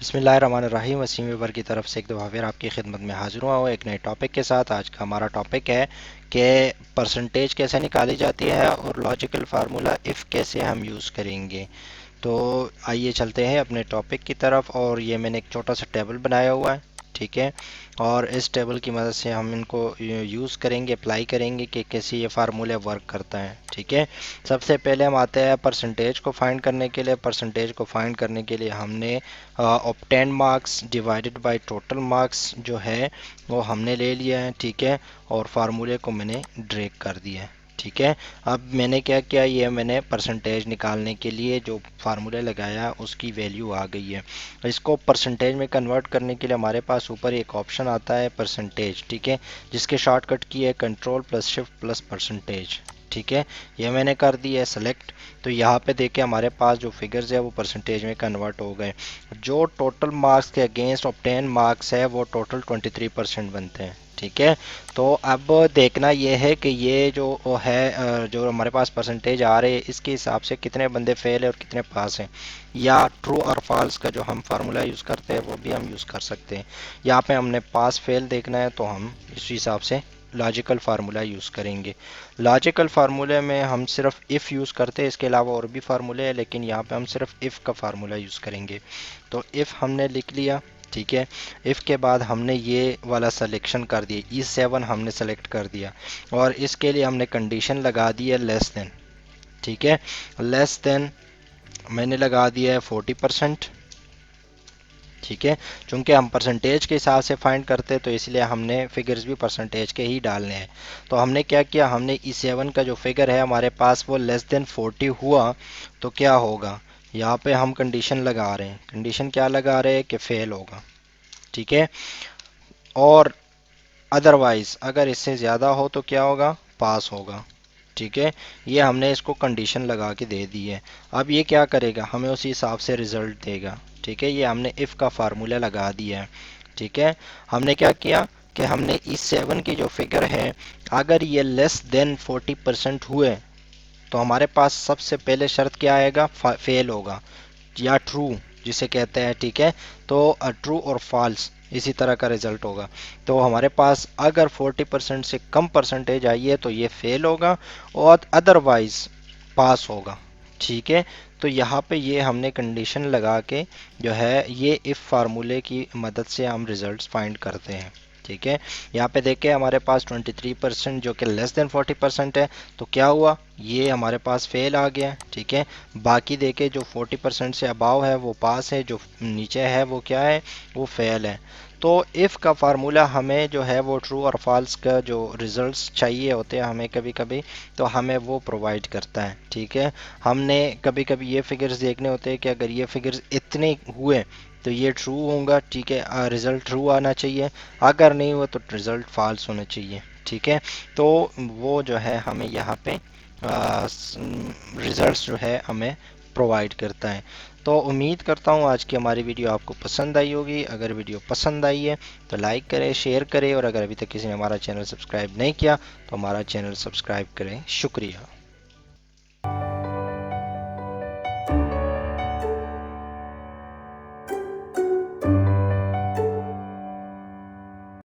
बिस्मिल्लाहिर्रहमानिर्रहीम। Wasim web work की तरफ से एक दफ़ा फिर आपकी खिदमत में हाजिर हुआ हूँ एक नए टॉपिक के साथ। आज का हमारा टॉपिक है कि परसेंटेज कैसे निकाली जाती है और लॉजिकल फार्मूला इफ़ कैसे हम यूज़ करेंगे। तो आइए चलते हैं अपने टॉपिक की तरफ। और ये मैंने एक छोटा सा टेबल बनाया हुआ है, ठीक है। और इस टेबल की मदद से हम इनको यूज़ करेंगे, अप्लाई करेंगे कि कैसे ये फार्मूले वर्क करता है, ठीक है। सबसे पहले हम आते हैं परसेंटेज को फाइंड करने के लिए। परसेंटेज को फाइंड करने के लिए हमने obtain marks divided by total marks जो है वो हमने ले लिया है, ठीक है। और फार्मूले को मैंने ड्रैग कर दिया है, ठीक है। अब मैंने क्या किया, ये मैंने परसेंटेज निकालने के लिए जो फार्मूला लगाया उसकी वैल्यू आ गई है। इसको परसेंटेज में कन्वर्ट करने के लिए हमारे पास ऊपर एक ऑप्शन आता है परसेंटेज, ठीक है, जिसके शॉर्टकट की है control plus shift plus percentage, ठीक है। ये मैंने कर दिया है सेलेक्ट। तो यहाँ पे देखें हमारे पास जो फिगर्स है वो परसेंटेज में कन्वर्ट हो गए। जो टोटल मार्क्स के अगेंस्ट ऑब्टेन मार्क्स है वो टोटल 23% बनते हैं, ठीक है। तो अब देखना ये है कि ये जो है जो हमारे पास परसेंटेज आ रहे हैं इसके हिसाब से कितने बंदे फेल है और कितने पास हैं, या ट्रू और फॉल्स का जो हम फार्मूला यूज़ करते हैं वो भी हम यूज़ कर सकते हैं। यहाँ पे हमने पास फेल देखना है तो हम इस हिसाब से लॉजिकल फार्मूला यूज़ करेंगे। लॉजिकल फार्मूले में हम सिर्फ इफ़ यूज़ करते हैं, इसके अलावा और भी फार्मूले हैं, लेकिन यहाँ पे हम सिर्फ इफ़ का फार्मूला यूज़ करेंगे। तो इफ़ हमने लिख लिया, ठीक है। इफ़ के बाद हमने ये वाला सिलेक्शन कर दिया, E7 हमने सेलेक्ट कर दिया और इसके लिए हमने कंडीशन लगा दी है लेस देन, ठीक है। लेस देन मैंने लगा दिया है 40%, ठीक है। चूंकि हम परसेंटेज के हिसाब से फाइंड करते हैं तो इसलिए हमने फिगर्स भी परसेंटेज के ही डालने हैं। तो हमने क्या किया, हमने E7 का जो फिगर है हमारे पास वो लेस देन 40 हुआ तो क्या होगा, यहाँ पे हम कंडीशन लगा रहे हैं। कंडीशन क्या लगा रहे हैं कि फेल होगा, ठीक है। और अदरवाइज अगर इससे ज़्यादा हो तो क्या होगा, पास होगा, ठीक है। ये हमने इसको कंडीशन लगा के दे दी है। अब ये क्या करेगा, हमें उसी हिसाब से रिजल्ट देगा, ठीक है। ये हमने इफ़ का फार्मूला लगा दिया है, ठीक है। हमने क्या किया कि हमने E7 की जो फिगर है अगर ये लेस देन 40% हुए तो हमारे पास सबसे पहले शर्त क्या आएगा, फेल होगा या ट्रू जिसे कहते हैं, ठीक है। तो ट्रू और फॉल्स इसी तरह का रिजल्ट होगा। तो हमारे पास अगर 40% से कम परसेंटेज आई है तो ये फेल होगा और अदरवाइज पास होगा, ठीक है। तो यहाँ पे ये हमने कंडीशन लगा के जो है ये इफ़ फार्मूले की मदद से हम रिजल्ट्स फाइंड करते हैं, ठीक है। यहाँ पे देखें हमारे पास 23% जो कि लेस देन 40% है, तो क्या हुआ, ये हमारे पास फेल आ गया, ठीक है। बाकी देखें जो 40% से अबाव है वो पास है, जो नीचे है वो क्या है, वो फेल है। तो इफ़ का फार्मूला हमें जो है वो ट्रू और फॉल्स का जो रिजल्ट्स चाहिए होते हैं हमें कभी कभी, तो हमें वो प्रोवाइड करता है, ठीक है। हमने कभी कभी ये फिगर्स देखने होते हैं कि अगर ये फिगर्स इतने हुए तो ये ट्रू होगा, ठीक है, रिज़ल्ट ट्रू आना चाहिए। अगर नहीं हुआ तो रिज़ल्ट फॉल्स होना चाहिए, ठीक है। तो वो जो है हमें यहाँ पे रिज़ल्ट्स जो है हमें प्रोवाइड करता है। तो उम्मीद करता हूँ आज की हमारी वीडियो आपको पसंद आई होगी। अगर वीडियो पसंद आई है तो लाइक करें, शेयर करें और अगर अभी तक किसी ने हमारा चैनल सब्सक्राइब नहीं किया तो हमारा चैनल सब्सक्राइब करें। शुक्रिया।